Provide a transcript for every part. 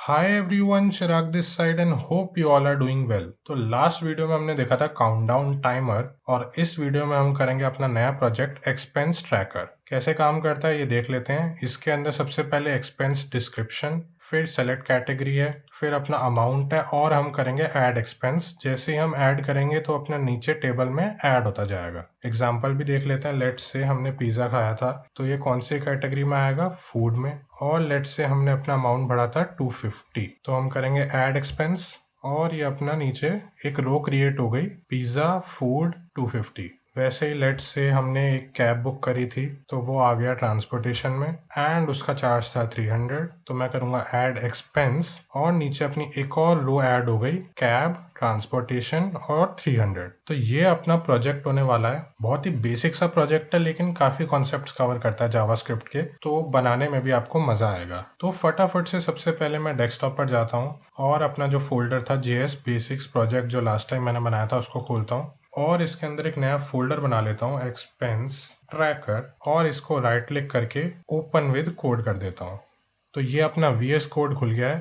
Hi everyone, Chirag this side and hope you all are doing well. तो last video में हमने देखा था काउंटडाउन टाइमर और इस वीडियो में हम करेंगे अपना नया प्रोजेक्ट एक्सपेंस ट्रैकर। कैसे काम करता है ये देख लेते हैं। इसके अंदर सबसे पहले एक्सपेंस डिस्क्रिप्शन, फिर सेलेक्ट कैटेगरी है, फिर अपना अमाउंट है और हम करेंगे ऐड एक्सपेंस। जैसे ही हम ऐड करेंगे तो अपना नीचे टेबल में ऐड होता जाएगा। एग्जाम्पल भी देख लेते हैं। लेट्स से हमने पिज़्ज़ा खाया था तो ये कौन सी कैटेगरी में आएगा, फूड में। और लेट्स से हमने अपना अमाउंट बढ़ा था 250, तो हम करेंगे ऐड एक्सपेंस और ये अपना नीचे एक रो क्रिएट हो गई, पिज़्ज़ा फूड 250। वैसे ही लेट्स से हमने एक कैब बुक करी थी तो वो आ गया ट्रांसपोर्टेशन में एंड उसका चार्ज था 300, तो मैं करूँगा ऐड एक्सपेंस और नीचे अपनी एक और रो ऐड हो गई, कैब ट्रांसपोर्टेशन और 300। तो ये अपना प्रोजेक्ट होने वाला है। बहुत ही बेसिक सा प्रोजेक्ट है लेकिन काफ़ी कॉन्सेप्ट्स कवर करता है जावास्क्रिप्ट के, तो बनाने में भी आपको मज़ा आएगा। तो फटाफट से सबसे पहले मैं डेस्कटॉप पर जाता हूँ और अपना जो फोल्डर था JS बेसिक्स प्रोजेक्ट जो लास्ट टाइम मैंने बनाया था उसको खोलता हूँ और इसके अंदर एक नया फोल्डर बना लेता हूँ, एक्सपेंस ट्रैकर, और इसको राइट क्लिक करके ओपन विद कोड कर देता हूँ। तो ये अपना VS कोड खुल गया है।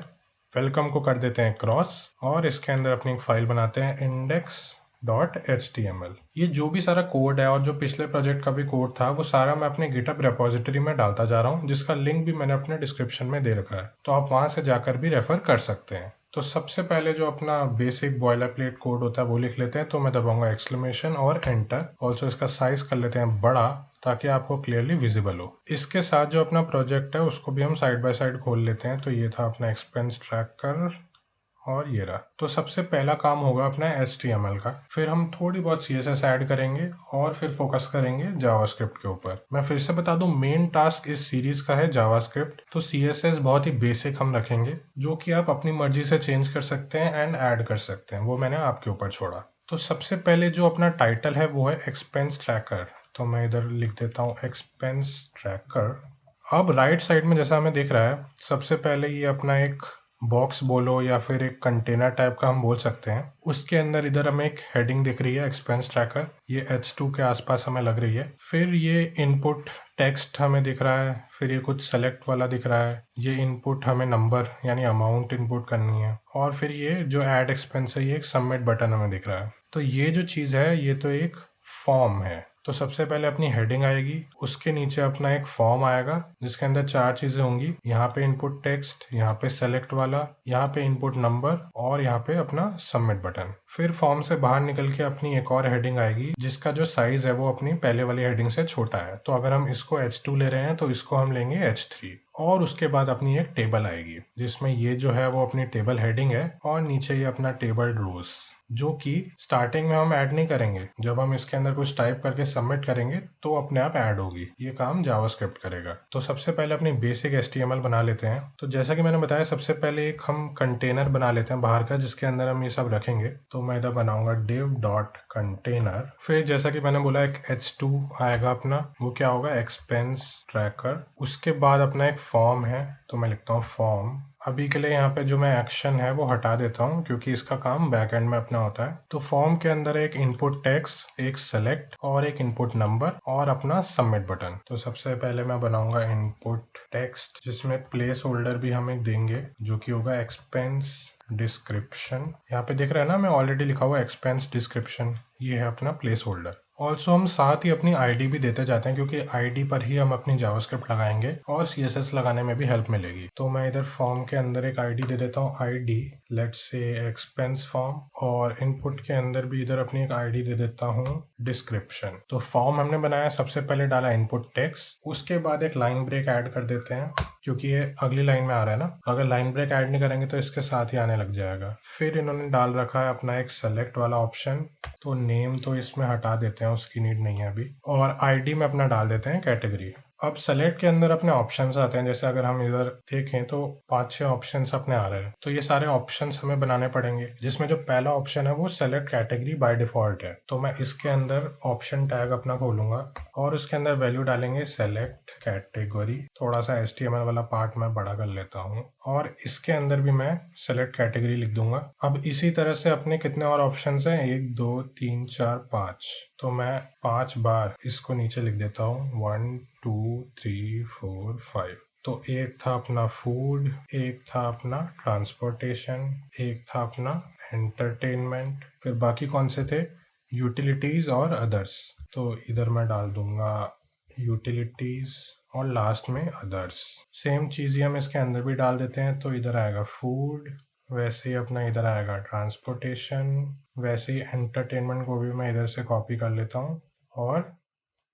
वेलकम को कर देते हैं क्रॉस और इसके अंदर अपनी एक फाइल बनाते हैं index.html। ये जो भी सारा कोड है और जो पिछले प्रोजेक्ट का भी कोड था वो सारा मैं अपने गिटहब रेपोजिटरी में डालता जा रहा हूँ, जिसका लिंक भी मैंने अपने डिस्क्रिप्शन में दे रखा है, तो आप वहाँ से जाकर भी रेफर कर सकते हैं। तो सबसे पहले जो अपना बेसिक बॉयलर प्लेट कोड होता है वो लिख लेते हैं। तो मैं दबाऊंगा एक्सक्लेमेशन और एंटर। ऑल्सो इसका साइज कर लेते हैं बड़ा ताकि आपको क्लियरली विजिबल हो। इसके साथ जो अपना प्रोजेक्ट है उसको भी हम साइड बाय साइड खोल लेते हैं। तो ये था अपना एक्सपेंस ट्रैकर और ये रहा। तो सबसे पहला काम होगा अपना HTML का, फिर हम थोड़ी बहुत CSS ऐड करेंगे और फिर फोकस करेंगे जावास्क्रिप्ट के ऊपर। मैं फिर से बता दूं, मेन टास्क इस सीरीज का है जावास्क्रिप्ट, तो CSS बहुत ही बेसिक हम रखेंगे जो कि आप अपनी मर्जी से चेंज कर सकते हैं एंड ऐड कर सकते हैं, वो मैंने आपके ऊपर छोड़ा। तो सबसे पहले जो अपना टाइटल है वो है एक्सपेंस ट्रैकर, तो मैं इधर लिख देता हूँ एक्सपेंस ट्रैकर। अब राइट साइड में जैसा हमें दिख रहा है, सबसे पहले ये अपना एक बॉक्स बोलो या फिर एक कंटेनर टाइप का हम बोल सकते हैं, उसके अंदर इधर हमें एक हेडिंग दिख रही है एक्सपेंस ट्रैकर, ये H2 के आसपास हमें लग रही है। फिर ये इनपुट टेक्स्ट हमें दिख रहा है, फिर ये कुछ सेलेक्ट वाला दिख रहा है, ये इनपुट हमें नंबर यानी अमाउंट इनपुट करनी है, और फिर ये जो ऐड एक्सपेंस है ये एक सबमिट बटन हमें दिख रहा है। तो ये जो चीज़ है ये तो एक फॉर्म है। तो सबसे पहले अपनी हेडिंग आएगी, उसके नीचे अपना एक फॉर्म आएगा जिसके अंदर 4 चीजें होंगी। यहाँ पे इनपुट टेक्स्ट, यहाँ पे सेलेक्ट वाला, यहाँ पे इनपुट नंबर और यहाँ पे अपना सबमिट बटन। फिर फॉर्म से बाहर निकल के अपनी एक और हेडिंग आएगी जिसका जो साइज है वो अपनी पहले वाली हेडिंग से छोटा है। तो अगर हम इसको H2 ले रहे हैं तो इसको हम लेंगे H3। और उसके बाद अपनी एक टेबल आएगी जिसमें ये जो है वो अपनी टेबल हेडिंग है और नीचे ये अपना टेबल रोज, जो कि स्टार्टिंग में हम ऐड नहीं करेंगे। जब हम इसके अंदर कुछ टाइप करके सबमिट करेंगे तो अपने आप ऐड होगी। ये काम जावास्क्रिप्ट करेगा। तो सबसे पहले अपनी बेसिक HTML बना लेते हैं। तो जैसा कि मैंने बताया, सबसे पहले एक हम कंटेनर बना लेते हैं बाहर का जिसके अंदर हम ये सब रखेंगे। तो मैं इधर बनाऊंगा div.container। फिर जैसा कि मैंने बोला एक H2 आएगा अपना, वो क्या होगा, एक्सपेंस ट्रैकर। उसके बाद अपना एक फॉर्म है तो मैं लिखता हूँ फॉर्म। अभी के लिए यहाँ पे जो मैं एक्शन है वो हटा देता हूँ क्योंकि इसका काम बैक एंड में अपना होता है। तो फॉर्म के अंदर एक इनपुट टेक्स्ट, एक सेलेक्ट और एक इनपुट नंबर और अपना सबमिट बटन। तो सबसे पहले मैं बनाऊंगा इनपुट टेक्स्ट जिसमें प्लेस होल्डर भी हमें देंगे जो कि होगा एक्सपेंस डिस्क्रिप्शन। यहाँ पे दिख रहा है ना, मैं ऑलरेडी लिखा हुआ एक्सपेंस डिस्क्रिप्शन, ये है अपना प्लेस होल्डर। ऑल्सो हम साथ ही अपनी ID भी देते जाते हैं क्योंकि ID पर ही हम अपनी जावास्क्रिप्ट लगाएंगे और CSS लगाने में भी हेल्प मिलेगी। तो मैं इधर फॉर्म के अंदर एक ID दे देता हूँ, ID let's say expense form, और इनपुट के अंदर भी इधर अपनी एक ID दे देता हूँ डिस्क्रिप्शन। तो फॉर्म हमने बनाया, सबसे पहले डाला इनपुट टेक्स्ट, उसके बाद एक लाइन ब्रेक ऐड कर देते हैं क्योंकि ये अगली लाइन में आ रहा है ना। अगर लाइन ब्रेक ऐड नहीं करेंगे तो इसके साथ ही आने लग जाएगा। फिर इन्होंने डाल रखा है अपना एक सेलेक्ट वाला ऑप्शन, तो नेम तो इसमें हटा देते हैं, उसकी नीड नहीं है अभी। और ID में अपना डाल देते हैं कैटेगरी। अब सेलेक्ट के अंदर अपने ऑप्शंस आते हैं। जैसे अगर हम इधर देखें तो 5-6 ऑप्शंस अपने आ रहे हैं। तो ये सारे ऑप्शंस हमें बनाने पड़ेंगे जिसमें जो पहला ऑप्शन है वो सेलेक्ट कैटेगरी बाय डिफॉल्ट है। तो मैं इसके अंदर ऑप्शन टैग अपना खोलूंगा और उसके अंदर वैल्यू डालेंगे सेलेक्ट कैटेगरी। थोड़ा सा HTML वाला पार्ट मैं बड़ा कर लेता हूँ और इसके अंदर भी मैं सेलेक्ट कैटेगरी लिख दूंगा। अब इसी तरह से अपने कितने और ऑप्शंस हैं, 1 2 3 4 5, तो मैं 5 बार इसको नीचे लिख देता हूँ, 1 2 3 4 5। तो एक था अपना फूड, एक था अपना ट्रांसपोर्टेशन, एक था अपना एंटरटेनमेंट, फिर बाकी कौन से थे, यूटिलिटीज़ और अदर्स। तो इधर मैं डाल दूंगा यूटिलिटीज़ और लास्ट में अदर्स। सेम चीज़ ही हम इसके अंदर भी डाल देते हैं, तो इधर आएगा फूड, वैसे ही अपना इधर आएगा ट्रांसपोर्टेशन, वैसे ही एंटरटेनमेंट को भी मैं इधर से कॉपी कर लेता हूँ और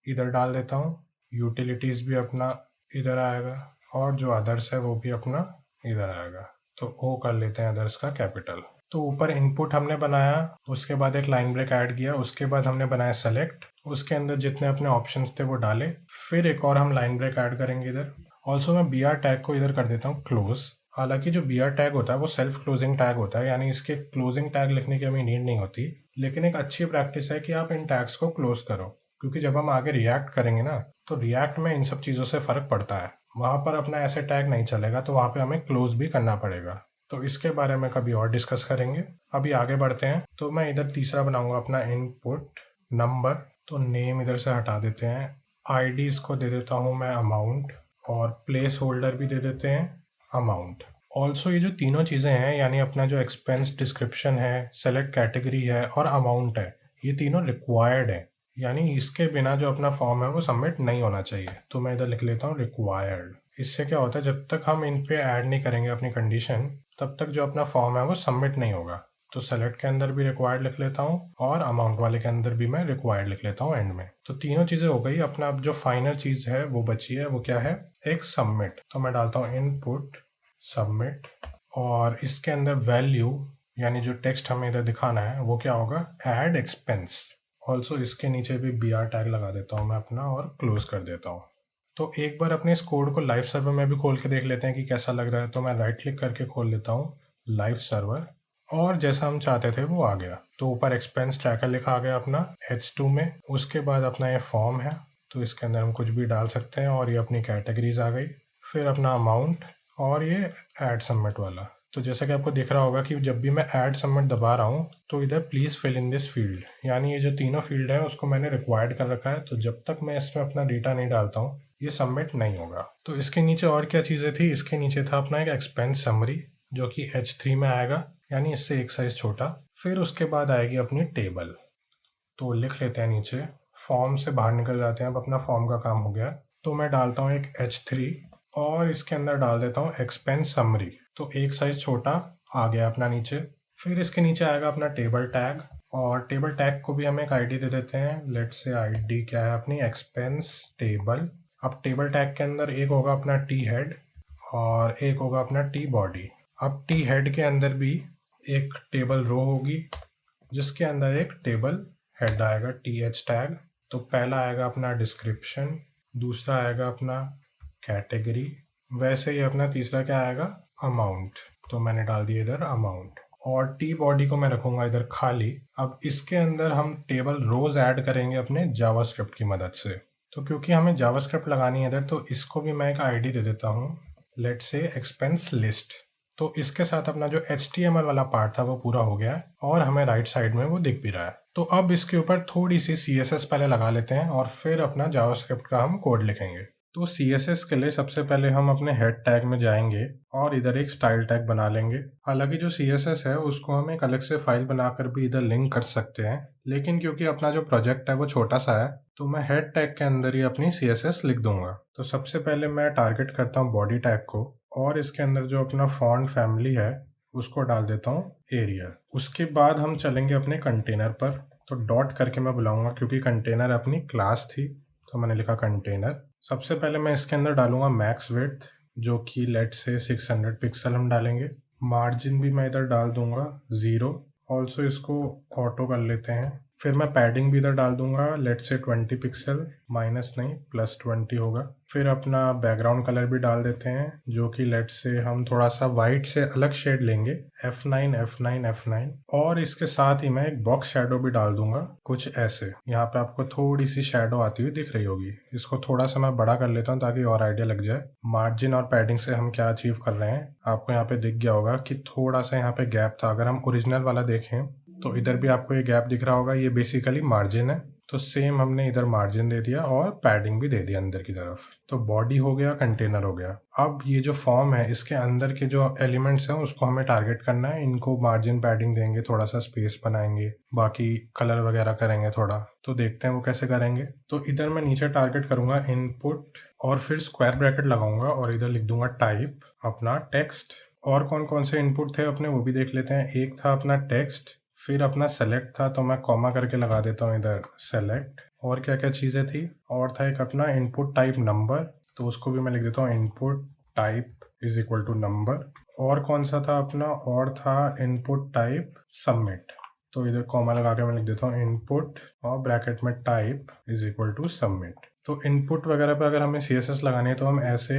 इधर डाल देता हूँ। यूटिलिटीज़ भी अपना इधर आएगा और जो अदर्स है वो भी अपना इधर आएगा। तो ओ कर लेते हैं अदर्स का कैपिटल। तो ऊपर इनपुट हमने बनाया, उसके बाद एक लाइन ब्रेक ऐड किया, उसके बाद हमने बनाया सेलेक्ट, उसके अंदर जितने अपने ऑप्शंस थे वो डाले, फिर एक और हम लाइन ब्रेक ऐड करेंगे इधर। ऑल्सो मैं बी आर टैग को इधर कर देता हूँ क्लोज। हालांकि जो बी आर टैग होता है वो सेल्फ क्लोजिंग टैग होता है, यानी इसके क्लोजिंग टैग लिखने की हमें नीड नहीं होती, लेकिन एक अच्छी प्रैक्टिस है कि आप इन टैग्स को क्लोज करो, क्योंकि जब हम आगे रिएक्ट करेंगे ना, तो रिएक्ट में इन सब चीज़ों से फ़र्क पड़ता है। वहाँ पर अपना ऐसे टैग नहीं चलेगा, तो वहाँ पे हमें क्लोज भी करना पड़ेगा। तो इसके बारे में कभी और डिस्कस करेंगे। अभी आगे बढ़ते हैं। तो मैं इधर तीसरा बनाऊंगा अपना इनपुट नंबर। तो नेम इधर से हटा देते हैं, आईडीज़ को दे देता हूँ मैं अमाउंट, और प्लेस होल्डर भी दे देते हैं अमाउंट। ऑल्सो ये जो तीनों चीज़ें हैं, यानी अपना जो एक्सपेंस डिस्क्रिप्शन है, सेलेक्ट कैटेगरी है और अमाउंट है, ये तीनों रिक्वायर्ड है, यानी इसके बिना जो अपना फॉर्म है वो सबमिट नहीं होना चाहिए। तो मैं इधर लिख लेता हूँ रिक्वायर्ड। इससे क्या होता है, जब तक हम इन पे ऐड नहीं करेंगे अपनी कंडीशन, तब तक जो अपना फॉर्म है वो सबमिट नहीं होगा। तो सेलेक्ट के अंदर भी रिक्वायर्ड लिख लेता हूँ और अमाउंट वाले के अंदर भी मैं रिक्वायर्ड लिख लेता हूँ एंड में। तो तीनों चीज़ें हो गई। अपना अब जो फाइनल चीज़ है वो बची है, वो क्या है, एक सबमिट। तो मैं डालता हूँ इनपुट सबमिट, और इसके अंदर वैल्यू यानी जो टेक्स्ट हमें इधर दिखाना है वो क्या होगा, ऐड एक्सपेंस। ऑल्सो इसके नीचे भी बी आर टैग लगा देता हूँ मैं अपना और क्लोज कर देता हूँ। तो एक बार अपने इस कोड को लाइव सर्वर में भी खोल के देख लेते हैं कि कैसा लग रहा है। तो मैं राइट क्लिक करके खोल लेता हूँ लाइव सर्वर, और जैसा हम चाहते थे वो आ गया। तो ऊपर एक्सपेंस ट्रैकर लिखा आ गया अपना H2 में। उसके बाद अपना ये फॉर्म है, तो इसके अंदर हम कुछ भी डाल सकते हैं, और ये अपनी कैटेगरीज आ गई। फिर अपना अमाउंट और ये ऐड सबमिट वाला। तो जैसा कि आपको दिख रहा होगा कि जब भी मैं ऐड सबमिट दबा रहा हूँ तो इधर please fill in this field, यानी ये जो तीनों फील्ड है उसको मैंने रिक्वायर्ड कर रखा है। तो जब तक मैं इसमें अपना डेटा नहीं डालता हूँ ये सबमिट नहीं होगा। तो इसके नीचे और क्या चीज़ें थी, इसके नीचे था अपना एक एक्सपेंस समरी जो कि H3 में आएगा, यानी इससे एक साइज छोटा। फिर उसके बाद आएगी अपनी टेबल। तो लिख लेते हैं नीचे, फॉर्म से बाहर निकल जाते हैं, अब अपना फॉर्म का काम हो गया। तो मैं डालता हूँ एक H3 और इसके अंदर डाल देता हूँ एक्सपेंस समरी। तो एक साइज छोटा आ गया अपना नीचे। फिर इसके नीचे आएगा अपना टेबल टैग, और टेबल टैग को भी हम एक आईडी दे देते हैं। लेट्स से आईडी क्या है अपनी, एक्सपेंस टेबल। अब टेबल टैग के अंदर एक होगा अपना टी हेड और एक होगा अपना टी बॉडी। अब टी हेड के अंदर भी एक टेबल रो होगी जिसके अंदर एक टेबल हेड आएगा टी एच टैग। तो पहला आएगा अपना डिस्क्रिप्शन, दूसरा आएगा अपना कैटेगरी, वैसे ही अपना तीसरा क्या आएगा, अमाउंट। तो मैंने डाल दिया इधर अमाउंट, और टी बॉडी को मैं रखूंगा इधर खाली। अब इसके अंदर हम टेबल रोज ऐड करेंगे अपने जावास्क्रिप्ट की मदद से। तो क्योंकि हमें जावास्क्रिप्ट लगानी है इधर, तो इसको भी मैं एक आईडी दे देता हूँ, लेट्स से एक्सपेंस लिस्ट। तो इसके साथ अपना जो HTML वाला पार्ट था वो पूरा हो गया है, और हमें राइट साइड में वो दिख भी रहा है। तो अब इसके ऊपर थोड़ी सी CSS पहले लगा लेते हैं और फिर अपना जावास्क्रिप्ट का हम कोड लिखेंगे। तो CSS के लिए सबसे पहले हम अपने हेड टैग में जाएंगे और इधर एक स्टाइल टैग बना लेंगे। हालांकि जो CSS है उसको हम एक अलग से फाइल बनाकर भी इधर लिंक कर सकते हैं, लेकिन क्योंकि अपना जो प्रोजेक्ट है वो छोटा सा है, तो मैं हेड टैग के अंदर ही अपनी CSS लिख दूंगा। तो सबसे पहले मैं टारगेट करता हूँ बॉडी टैग को, और इसके अंदर जो अपना फॉन्ट फैमिली है उसको डाल देता हूँ एरियल। उसके बाद हम चलेंगे अपने कंटेनर पर। तो डॉट करके मैं बुलाऊंगा क्योंकि कंटेनर अपनी क्लास थी, तो मैंने लिखा कंटेनर। सबसे पहले मैं इसके अंदर डालूंगा मैक्स विड्थ, जो कि लेट से 600 पिक्सल हम डालेंगे। मार्जिन भी मैं इधर डाल दूंगा 0। ऑल्सो इसको ऑटो कर लेते हैं। फिर मैं पैडिंग भी इधर डाल दूंगा, लेट से 20 पिक्सल, माइनस नहीं +20 होगा। फिर अपना बैकग्राउंड कलर भी डाल देते हैं, जो कि लेट से हम थोड़ा सा वाइट से अलग शेड लेंगे, F9 F9 F9। और इसके साथ ही मैं एक बॉक्स शैडो भी डाल दूंगा कुछ ऐसे। यहाँ पे आपको थोड़ी सी शैडो आती हुई दिख रही होगी। इसको थोड़ा सा मैं बड़ा कर लेता हूँ ताकि और आइडिया लग जाए मार्जिन और पैडिंग से हम क्या अचीव कर रहे हैं। आपको यहाँ पे दिख गया होगा कि थोड़ा सा यहाँ पे गैप था। अगर हम ओरिजिनल वाला देखें तो इधर भी आपको ये गैप दिख रहा होगा, ये बेसिकली मार्जिन है। तो सेम हमने इधर मार्जिन दे दिया और पैडिंग भी दे दिया अंदर की तरफ। तो बॉडी हो गया, कंटेनर हो गया। अब ये जो फॉर्म है इसके अंदर के जो एलिमेंट्स हैं उसको हमें टारगेट करना है। इनको मार्जिन पैडिंग देंगे, थोड़ा सा स्पेस बनाएंगे, बाकी कलर वगैरह करेंगे थोड़ा। तो देखते हैं वो कैसे करेंगे। तो इधर मैं नीचे टारगेट करूंगा इनपुट और फिर स्क्वायर ब्रैकेट लगाऊंगा और इधर लिख दूंगा टाइप अपना टेक्स्ट। और कौन कौन से इनपुट थे अपने वो भी देख लेते हैं। एक था अपना टेक्स्ट, फिर अपना सेलेक्ट था, तो मैं कॉमा करके लगा देता हूँ इधर सेलेक्ट। और क्या क्या चीज़ें थी, और था एक अपना इनपुट टाइप नंबर, तो उसको भी मैं लिख देता हूँ input type is equal to number. और कौन सा था अपना, और था इनपुट टाइप सबमिट, तो इधर कॉमा लगा के मैं लिख देता हूँ इनपुट और ब्रैकेट में type is equal to submit. तो इनपुट वगैरह पे अगर हमें CSS लगानी है तो हम ऐसे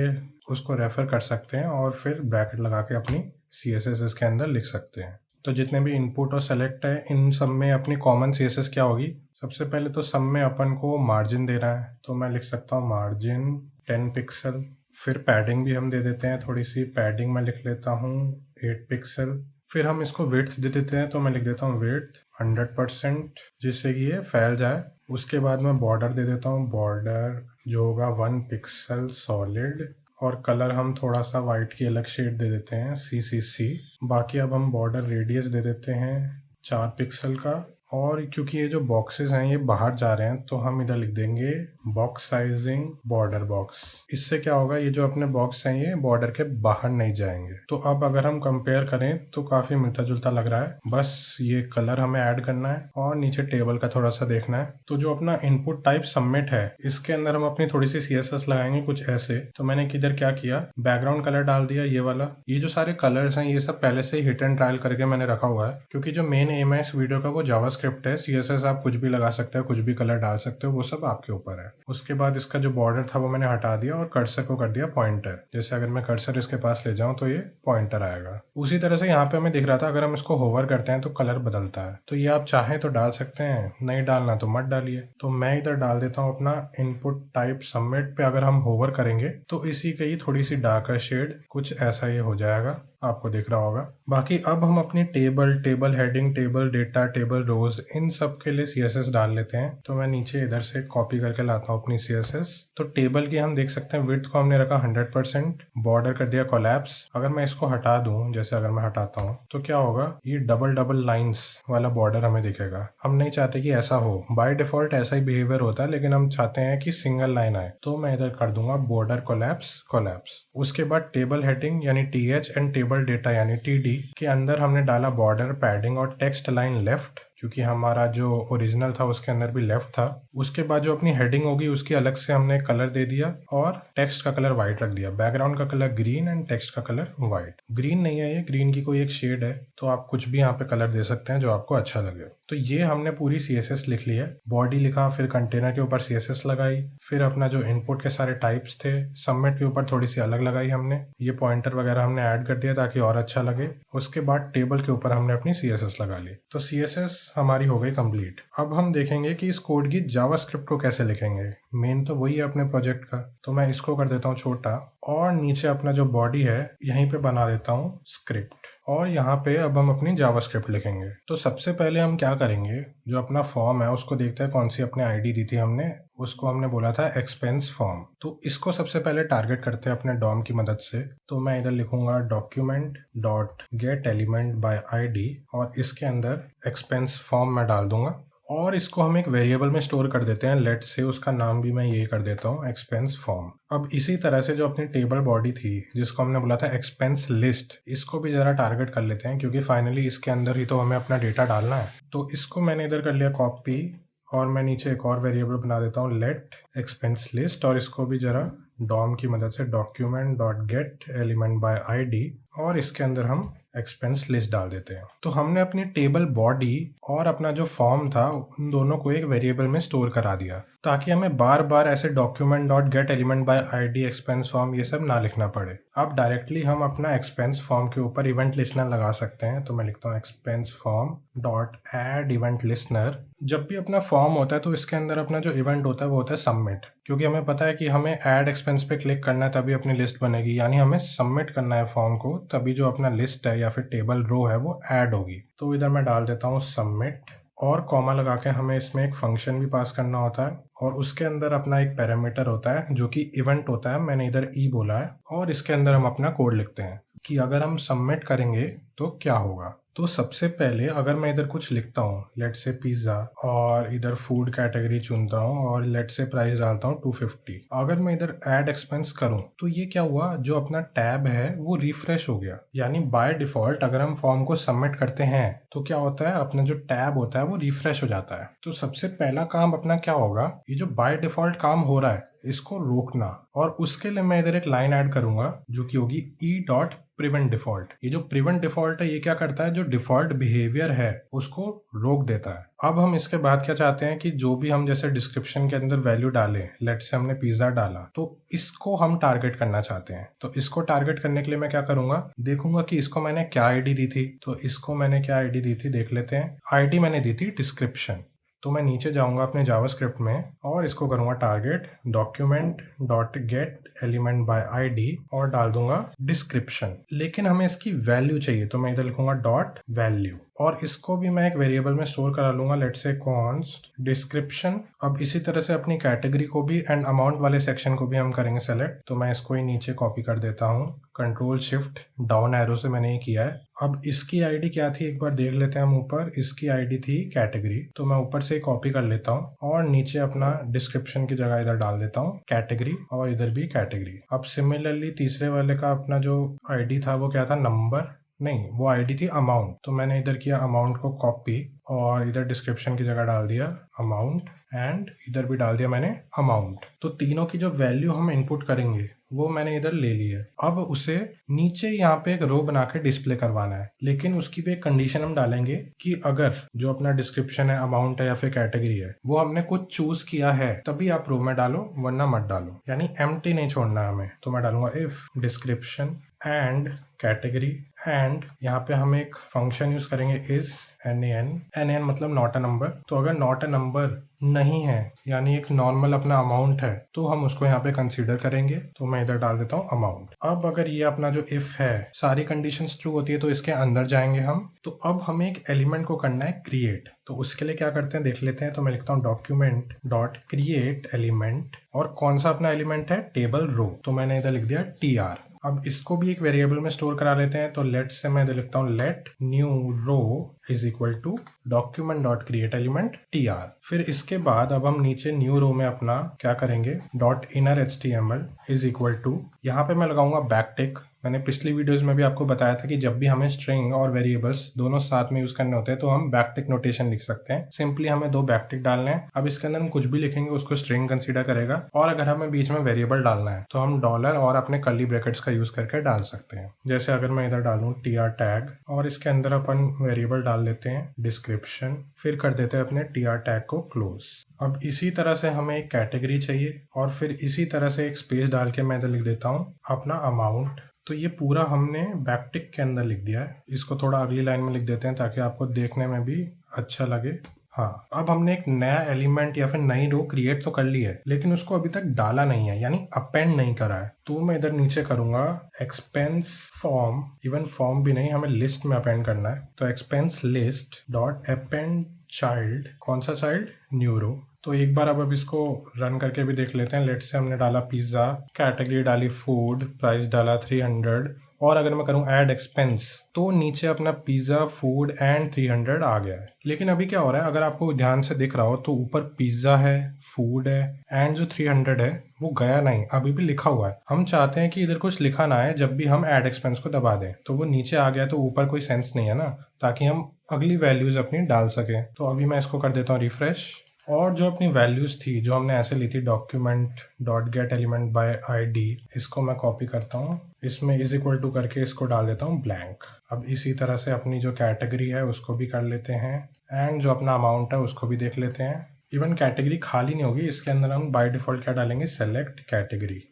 उसको रेफर कर सकते हैं और फिर ब्रैकेट लगा के अपनी CSS इसके अंदर लिख सकते हैं। तो जितने भी इनपुट और सेलेक्ट है इन सब में अपनी कॉमन CSS क्या होगी। सबसे पहले तो सब में अपन को मार्जिन देना है, तो मैं लिख सकता हूँ मार्जिन 10 पिक्सल। फिर पैडिंग भी हम दे देते हैं, थोड़ी सी पैडिंग मैं लिख लेता हूँ 8 पिक्सल। फिर हम इसको विड्थ दे देते हैं, तो मैं लिख देता हूँ विड्थ 100% जिससे कि ये फैल जाए। उसके बाद मैं बॉर्डर दे देता हूँ, बॉर्डर जो होगा 1 पिक्सल सॉलिड। और कलर हम थोड़ा सा वाइट की अलग शेड दे देते हैं CCC। बाकी अब हम बॉर्डर रेडियस दे देते हैं 4 पिक्सल का। और क्योंकि ये जो बॉक्सेस हैं ये बाहर जा रहे हैं तो हम इधर लिख देंगे बॉक्स साइजिंग बॉर्डर बॉक्स। इससे क्या होगा, ये जो अपने बॉक्स हैं ये बॉर्डर के बाहर नहीं जाएंगे। तो अब अगर हम कंपेयर करें तो काफ़ी मिलता जुलता लग रहा है। बस ये कलर हमें ऐड करना है और नीचे टेबल का थोड़ा सा देखना है। तो जो अपना इनपुट टाइप सबमिट है इसके अंदर हम अपनी थोड़ी सी CSS लगाएंगे कुछ ऐसे। तो मैंने किधर क्या किया, बैकग्राउंड कलर डाल दिया ये वाला। ये जो सारे कलर्स हैं ये सब पहले से ही हिट एंड ट्रायल करके मैंने रखा हुआ है, क्योंकि जो मेन एम है इस वीडियो का वो जावास्क्रिप्ट है। CSS आप कुछ भी लगा सकते हो, कुछ भी कलर डाल सकते हो, वो सब आपके ऊपर है। उसके बाद इसका जो बॉर्डर था वो मैंने हटा दिया और कर्सर को कर दिया पॉइंटर। जैसे अगर मैं कर्सर इसके पास ले जाऊं तो ये पॉइंटर आएगा। उसी तरह से यहाँ पे हमें दिख रहा था अगर हम इसको होवर करते हैं तो कलर बदलता है। तो ये आप चाहें तो डाल सकते हैं, नहीं डालना तो मत डालिए। तो मैं इधर डाल देता हूँ अपना इनपुट टाइप सबमिट पे। अगर हम होवर करेंगे तो इसी की थोड़ी सी डार्कर शेड कुछ ऐसा ये हो जाएगा, आपको दिख रहा होगा। बाकी अब हम अपनी table heading, table data, table rows, इन सब के लिए CSS डाल लेते हैं। तो मैं नीचे इधर से कॉपी करके लाता हूँ अपनी CSS। तो टेबल की हम देख सकते हैं विड्थ को हमने रखा 100%, बॉर्डर कर दिया कोलैप्स। अगर मैं इसको हटा दूं, जैसे अगर मैं हटाता हूँ तो क्या होगा, ये डबल लाइंस वाला बॉर्डर हमें दिखेगा। हम नहीं चाहते कि ऐसा हो, बाय डिफॉल्ट ऐसा ही बिहेवियर होता है, लेकिन हम चाहते हैं कि सिंगल लाइन आए। तो मैं इधर कर दूंगा बॉर्डर कोलैप्स। उसके बाद टेबल हेडिंग यानी TH एंड टेबल डेटा यानी TD के अंदर हमने डाला बॉर्डर, पैडिंग और टेक्स्ट लाइन लेफ्ट, क्योंकि हमारा जो ओरिजिनल था उसके अंदर भी लेफ्ट था। उसके बाद जो अपनी हेडिंग होगी उसकी अलग से हमने कलर दे दिया और टेक्स्ट का कलर व्हाइट रख दिया। बैकग्राउंड का कलर ग्रीन एंड टेक्स्ट का कलर व्हाइट। ग्रीन नहीं है, ये ग्रीन की कोई एक शेड है, तो आप कुछ भी यहाँ पे कलर दे सकते हैं जो आपको अच्छा लगे। तो ये हमने पूरी CSS लिख ली है। बॉडी लिखा, फिर कंटेनर के ऊपर CSS लगाई, फिर अपना जो इनपुट के सारे टाइप्स थे सबमिट के ऊपर थोड़ी सी अलग लगाई हमने, ये पॉइंटर वगैरह हमने ऐड कर दिया ताकि और अच्छा लगे। उसके बाद टेबल के ऊपर हमने अपनी CSS लगा ली। तो CSS हमारी हो गई कंप्लीट। अब हम देखेंगे कि इस कोड की जावास्क्रिप्ट को कैसे लिखेंगे। मेन तो वही है अपने प्रोजेक्ट का, तो मैं इसको कर देता हूँ छोटा और नीचे अपना जो बॉडी है यहीं पे बना देता हूँ स्क्रिप्ट, और यहाँ पे अब हम अपनी जावास्क्रिप्ट लिखेंगे। तो सबसे पहले हम क्या करेंगे, जो अपना फॉर्म है उसको देखते हैं कौन सी अपने ID दी थी हमने, उसको हमने बोला था एक्सपेंस फॉर्म। तो इसको सबसे पहले टारगेट करते हैं अपने डॉम की मदद से। तो मैं इधर लिखूंगा document dot gate element by ID और इसके अंदर एक्सपेंस फॉर्म मैं डाल दूंगा और इसको हम एक वेरिएबल में स्टोर कर देते हैं। लेट से उसका नाम भी मैं ये कर देता हूँ एक्सपेंस फॉर्म। अब इसी तरह से जो अपनी टेबल बॉडी थी जिसको हमने बोला था एक्सपेंस लिस्ट, इसको भी ज़रा टारगेट कर लेते हैं क्योंकि फाइनली इसके अंदर ही तो हमें अपना डेटा डालना है। तो इसको मैंने इधर कर लिया कॉपी और मैं नीचे एक और वेरिएबल बना देता हूँ लेट एक्सपेंस लिस्ट, और इसको भी ज़रा डॉम की मदद से document dot gate element by ID और इसके अंदर हम एक्सपेंस लिस्ट डाल देते हैं। तो हमने अपनी टेबल बॉडी और अपना जो फॉर्म था उन दोनों को एक वेरिएबल में स्टोर करा दिया ताकि हमें बार बार ऐसे document dot gate element by ID expense form ये सब ना लिखना पड़े। अब डायरेक्टली हम अपना एक्सपेंस फॉर्म के ऊपर इवेंट लिस्नर लगा सकते हैं। तो मैं लिखता हूँ expense form dot add event listener. जब भी अपना फॉर्म होता है तो इसके अंदर अपना जो इवेंट होता है वो होता है सबमिट, क्योंकि हमें पता है कि हमें ऐड एक्सपेंस पे क्लिक करना है तभी अपनी लिस्ट बनेगी, यानी हमें सबमिट करना है फॉर्म को, तभी जो अपना लिस्ट है या फिर टेबल रो है वो ऐड होगी। तो इधर मैं डाल देता हूँ सबमिट और कॉमा लगा के हमें इसमें एक फंक्शन भी पास करना होता है और उसके अंदर अपना एक पैरामीटर होता है जो कि इवेंट होता है, मैंने इधर ई बोला है, और इसके अंदर हम अपना कोड लिखते हैं कि अगर हम सबमिट करेंगे तो क्या होगा। तो सबसे पहले अगर मैं इधर कुछ लिखता हूँ, लेट से पिज़्ज़ा, और इधर फूड कैटेगरी चुनता हूँ और लेट से प्राइस डालता हूँ 250, अगर मैं इधर ऐड एक्सपेंस करूँ तो ये क्या हुआ, जो अपना टैब है वो रिफ्रेश हो गया। यानी बाय डिफॉल्ट अगर हम फॉर्म को सबमिट करते हैं तो क्या होता है, अपना जो टैब होता है वो रिफ्रेश हो जाता है। तो सबसे पहला काम अपना क्या होगा, ये जो बाय डिफॉल्ट काम हो रहा है इसको रोकना, और उसके लिए मैं इधर एक लाइन ऐड करूंगा जो कि होगी ई डॉट प्रिवेंट डिफॉल्ट। ये जो प्रिवेंट डिफॉल्ट है ये क्या करता है, जो डिफॉल्ट बिहेवियर है उसको रोक देता है। अब हम इसके बाद क्या चाहते हैं कि जो भी हम जैसे डिस्क्रिप्शन के अंदर वैल्यू डालें, लेट से हमने पिज्जा डाला, तो इसको हम टारगेट करना चाहते हैं। तो इसको टारगेट करने के लिए मैं क्या करूंगा, देखूंगा कि इसको मैंने क्या आईडी दी थी। तो इसको मैंने क्या आईडी दी थी देख लेते हैं। आईडी मैंने दी थी डिस्क्रिप्शन। तो मैं नीचे जाऊंगा अपने जावास्क्रिप्ट में और इसको करूंगा target document dot gate element by ID और डाल दूंगा डिस्क्रिप्शन। लेकिन हमें इसकी वैल्यू चाहिए तो मैं इधर लिखूंगा डॉट वैल्यू, और इसको भी मैं एक वेरिएबल में स्टोर करा लूंगा, लेट से कॉन्स्ट डिस्क्रिप्शन। अब इसी तरह से अपनी कैटेगरी को भी एंड अमाउंट वाले सेक्शन को भी हम करेंगे सेलेक्ट। तो मैं इसको ही नीचे कॉपी कर देता हूँ, कंट्रोल शिफ्ट डाउन एरो से मैंने ये किया है। अब इसकी आईडी क्या थी एक बार देख लेते हैं हम ऊपर। इसकी आईडी थी कैटेगरी, तो मैं ऊपर से कॉपी कर लेता हूँ और नीचे अपना डिस्क्रिप्शन की जगह इधर डाल देता हूँ कैटेगरी, और इधर भी कैटेगरी। अब सिमिलरली तीसरे वाले का अपना जो आईडी था वो क्या था, नंबर नहीं, वो आईडी थी अमाउंट। तो मैंने इधर किया अमाउंट को कॉपी और इधर डिस्क्रिप्शन की जगह डाल दिया अमाउंट, एंड इधर भी डाल दिया मैंने अमाउंट। तो तीनों की जो वैल्यू हम इनपुट करेंगे वो मैंने इधर ले ली है। अब उसे नीचे यहाँ पे एक रो बना के डिस्प्ले करवाना है, लेकिन उसकी भी एक कंडीशन हम डालेंगे कि अगर जो अपना डिस्क्रिप्शन है, अमाउंट है या फिर कैटेगरी है, वो हमने कुछ चूज किया है तभी आप रो में डालो, वरना मत डालो। यानी एम्प्टी नहीं छोड़ना है हमें। तो मैं डालूंगा if description and category, and यहाँ पे हम एक फंक्शन यूज करेंगे इज NaN मतलब नॉट अ नंबर। तो अगर नॉट अ नंबर नहीं है, यानी एक नॉर्मल अपना अमाउंट है, तो हम उसको यहाँ पे कंसीडर करेंगे। तो मैं इधर डाल देता हूँ अमाउंट। अब अगर ये अपना जो इफ है सारी कंडीशंस ट्रू होती है तो इसके अंदर जाएंगे हम। तो अब हमें एक एलिमेंट को करना है क्रिएट। तो उसके लिए क्या करते हैं देख लेते हैं। तो मैं लिखता हूँ डॉक्यूमेंट डॉट क्रिएट एलिमेंट, और कौन सा अपना एलिमेंट है, टेबल रो। तो मैंने इधर लिख दिया TR। अब इसको भी एक वेरिएबल में स्टोर करा लेते हैं। तो लेट से मैं इधर लिखता हूँ let new row is equal to document dot create element TR। फिर इसके बाद अब हम नीचे न्यू रो में अपना क्या करेंगे, dot inner HTML is equal to, यहाँ पे मैं लगाऊंगा बैकटिक। मैंने पिछली वीडियोस में भी आपको बताया था कि जब भी हमें स्ट्रिंग और वेरिएबल्स दोनों साथ में यूज करने होते हैं तो हम बैकटिक नोटेशन लिख सकते हैं। सिंपली हमें 2 बैकटिक डालने हैं। अब इसके अंदर हम कुछ भी लिखेंगे उसको स्ट्रिंग कंसीडर करेगा, और अगर हमें बीच में वेरिएबल डालना है तो हम डॉलर और अपने कर्ली ब्रैकेट्स का यूज करके डाल सकते हैं। जैसे अगर मैं इधर डालूं TR टैग, और इसके अंदर अपन वेरिएबल डाल लेते हैं डिस्क्रिप्शन, फिर कर देते हैं अपने TR टैग को क्लोज। अब इसी तरह से हमें एक कैटेगरी चाहिए, और फिर इसी तरह से एक स्पेस डाल के मैं इधर लिख देता हूँ अपना अमाउंट। तो ये पूरा हमने बैकटिक के अंदर लिख दिया है। इसको थोड़ा अगली लाइन में लिख देते हैं ताकि आपको देखने में भी अच्छा लगे। हाँ, अब हमने एक नया एलिमेंट या फिर नई रो क्रिएट तो कर ली है, लेकिन उसको अभी तक डाला नहीं है, यानी अपेंड नहीं करा है। तो मैं इधर नीचे करूंगा एक्सपेंस फॉर्म, इवन फॉर्म भी नहीं, हमें लिस्ट में अपेंड करना है। तो expense list dot append child, कौन सा चाइल्ड, न्यू रो। तो एक बार अब इसको रन करके भी देख लेते हैं। लेट से हमने डाला पिज्ज़ा, कैटेगरी डाली फूड, प्राइस डाला 300, और अगर मैं करूं ऐड एक्सपेंस तो नीचे अपना पिज्ज़ा, फूड एंड 300 आ गया है। लेकिन अभी क्या हो रहा है, अगर आपको ध्यान से दिख रहा हो तो ऊपर पिज्ज़ा है, फूड है, एंड जो 300 है वो गया नहीं, अभी भी लिखा हुआ है। हम चाहते हैं कि इधर कुछ लिखा ना है जब भी हम ऐड एक्सपेंस को दबा दें। तो वो नीचे आ गया तो ऊपर कोई सेंस नहीं है ना, ताकि हम अगली वैल्यूज अपनी डाल सकें। तो अभी मैं इसको कर देता हूँ रिफ्रेश, और जो अपनी वैल्यूज थी जो हमने ऐसे ली थी document dot gate element by ID, इसको मैं कॉपी करता हूँ, इसमें इज इक्वल टू करके इसको डाल देता हूँ ब्लैंक। अब इसी तरह से अपनी जो कैटेगरी है उसको भी कर लेते हैं, एंड जो अपना अमाउंट है उसको भी देख लेते हैं। इवन कैटेगरी खाली नहीं होगी, इसके अंदर हम बाय डिफॉल्ट क्या डालेंगे, सेलेक्ट कैटेगरी।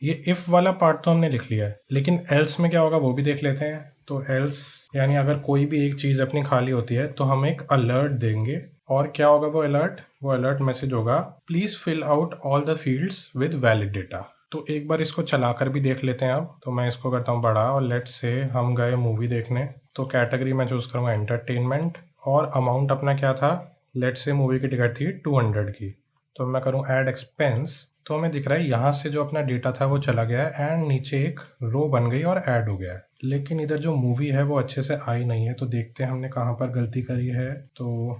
ये इफ वाला पार्ट तो हमने लिख लिया है, लेकिन एल्स में क्या होगा वो भी देख लेते हैं। तो एल्स यानी अगर कोई भी एक चीज़ अपनी खाली होती है तो हम एक अलर्ट देंगे, और क्या होगा वो अलर्ट मैसेज होगा, please fill out all the fields with valid data. तो एक बार इसको चलाकर भी देख लेते हैं। अब तो मैं इसको करता हूँ बड़ा, और लेट्स से हम गए मूवी देखने। तो कैटेगरी मैं चूज करूँगा एंटरटेनमेंट, और अमाउंट अपना क्या था, लेट्स से मूवी की टिकट थी 200 की। तो मैं करूँ ऐड एक्सपेंस, तो हमें दिख रहा है यहाँ से जो अपना डेटा था वो चला गया है एंड नीचे एक रो बन गई और ऐड हो गया है। लेकिन इधर जो मूवी है वो अच्छे से आई नहीं है, तो देखते हैं हमने कहाँ पर गलती करी है। तो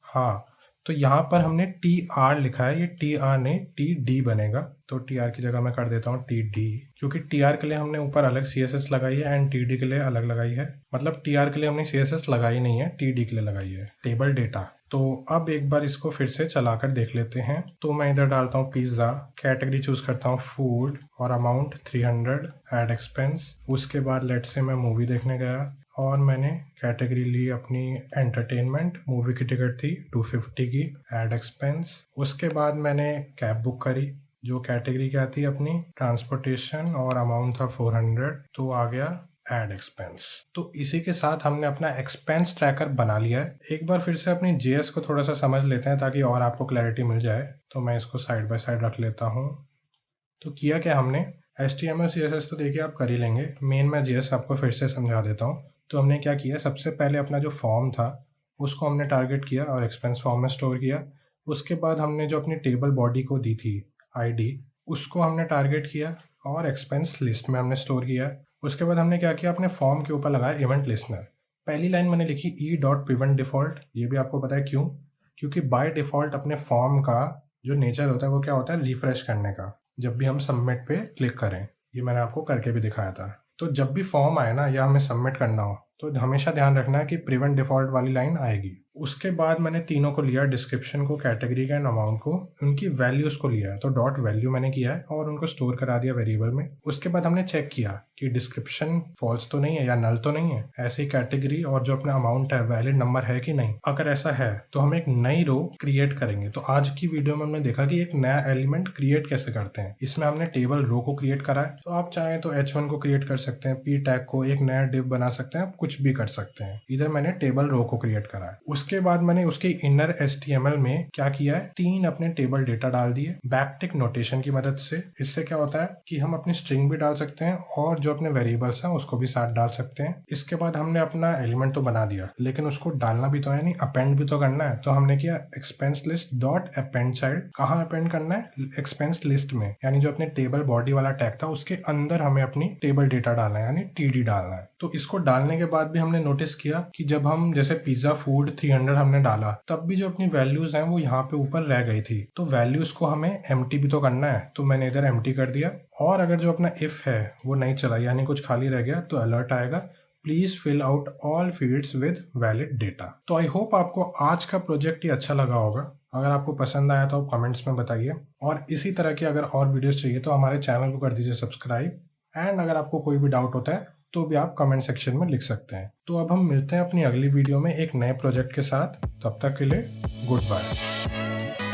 हाँ, तो यहाँ पर हमने TR लिखा है, ये TR नहीं TD बनेगा। तो TR की जगह मैं कर देता हूँ TD, क्योंकि TR के लिए हमने ऊपर अलग CSS लगाई है एंड TD के लिए अलग लगाई है। मतलब TR के लिए हमने CSS लगाई नहीं है, TD के लिए लगाई है, टेबल डेटा। तो अब एक बार इसको फिर से चलाकर देख लेते हैं। तो मैं इधर डालता हूँ पिज़्ज़ा, कैटेगरी चूज करता हूँ फूड और अमाउंट 300, ऐड एक्सपेंस। उसके बाद लेट्स से मैं मूवी देखने गया और मैंने कैटेगरी ली अपनी एंटरटेनमेंट, मूवी की टिकट थी 250 की, ऐड एक्सपेंस। उसके बाद मैंने कैब बुक करी, जो कैटेगरी क्या थी अपनी ट्रांसपोर्टेशन और अमाउंट था 400, तो आ गया ऐड एक्सपेंस। तो इसी के साथ हमने अपना एक्सपेंस ट्रैकर बना लिया है। एक बार फिर से अपनी JS को थोड़ा सा समझ लेते हैं ताकि और आपको क्लैरिटी मिल जाए। तो मैं इसको साइड बाय साइड रख लेता हूँ। तो किया क्या हमने, HTML CSS तो देखिए आप कर ही लेंगे, मेन मैं JS आपको फिर से समझा देता हूँ। तो हमने क्या किया, सबसे पहले अपना जो फॉर्म था उसको हमने टारगेट किया और एक्सपेंस फॉर्म में स्टोर किया। उसके बाद हमने जो अपनी टेबल बॉडी को दी थी ID, उसको हमने टारगेट किया और एक्सपेंस लिस्ट में हमने स्टोर किया। उसके बाद हमने क्या किया, अपने फॉर्म के ऊपर लगाया इवेंट लिस्नर। पहली लाइन मैंने लिखी e.prevent-default, ये भी आपको पता है क्यों, क्योंकि बाय डिफ़ॉल्ट अपने फॉर्म का जो नेचर होता है वो क्या होता है, रिफ्रेश करने का, जब भी हम सबमिट पे क्लिक करें। ये मैंने आपको करके भी दिखाया था। तो जब भी फॉर्म आए ना या हमें सबमिट करना हो तो हमेशा ध्यान रखना है कि प्रिवेंट डिफ़ॉल्ट वाली लाइन आएगी। उसके बाद मैंने तीनों को लिया, डिस्क्रिप्शन को, कैटेगरी का एंड अमाउंट को, उनकी वैल्यूज़ को लिया है। तो डॉट वैल्यू मैंने किया है और उनको स्टोर करा दिया वेरिएबल में। उसके बाद हमने चेक किया कि डिस्क्रिप्शन फॉल्स तो नहीं है या नल तो नहीं है, ऐसे ही कैटेगरी और जो अपना अमाउंट है वैलिड नंबर है कि नहीं। अगर ऐसा है तो हम एक नई रो क्रिएट करेंगे। तो आज की वीडियो में हमने देखा कि एक नया एलिमेंट क्रिएट कैसे करते हैं। इसमें हमने टेबल रो को क्रिएट करा है। तो आप चाहें तो H1 को क्रिएट कर सकते हैं, P टैग को, एक नया डिव बना सकते हैं, आप कुछ भी कर सकते हैं। इधर मैंने टेबल रो को क्रिएट करा है। उसके बाद मैंने उसके इनर HTML में क्या किया है, 3 अपने टेबल डेटा डाल दिए बैकटिक नोटेशन की मदद से। इससे क्या होता है कि हम अपनी स्ट्रिंग भी डाल सकते हैं और जो अपने वेरिएबल्स हैं उसको भी साथ डाल सकते हैं। इसके बाद हमने अपना एलिमेंट तो बना दिया, लेकिन उसको डालना भी तो है नहीं, अपेंड भी तो करना है। तो हमने किया expense list dot append child. कहाँ अपेंड करना है, एक्सपेंस लिस्ट में, यानी जो अपने टेबल बॉडी वाला टैग था उसके अंदर हमें अपनी टेबल डेटा डालना है, यानी TD डालना है। तो इसको डालने के बाद भी हमने नोटिस किया कि जब हम जैसे पिज्जा फूड 300 हमने डाला, तब भी जो अपनी वैल्यूज हैं वो यहाँ पे ऊपर रह गई थी। तो वैल्यूज को हमें एम्प्टी भी तो करना है, तो मैंने इधर एम्प्टी कर दिया। और अगर जो अपना इफ है वो नहीं चला, यानी कुछ खाली रह गया, तो अलर्ट आएगा, please fill out all fields with valid data. तो आई होप आपको आज का प्रोजेक्ट ये अच्छा लगा होगा। अगर आपको पसंद आया तो आप कमेंट्स में बताइए, और इसी तरह की अगर और वीडियोस चाहिए तो हमारे चैनल को कर दीजिए सब्सक्राइब। एंड अगर आपको कोई भी डाउट होता है तो भी आप कमेंट सेक्शन में लिख सकते हैं। तो अब हम मिलते हैं अपनी अगली वीडियो में एक नए प्रोजेक्ट के साथ। तब तक के लिए गुड बाय।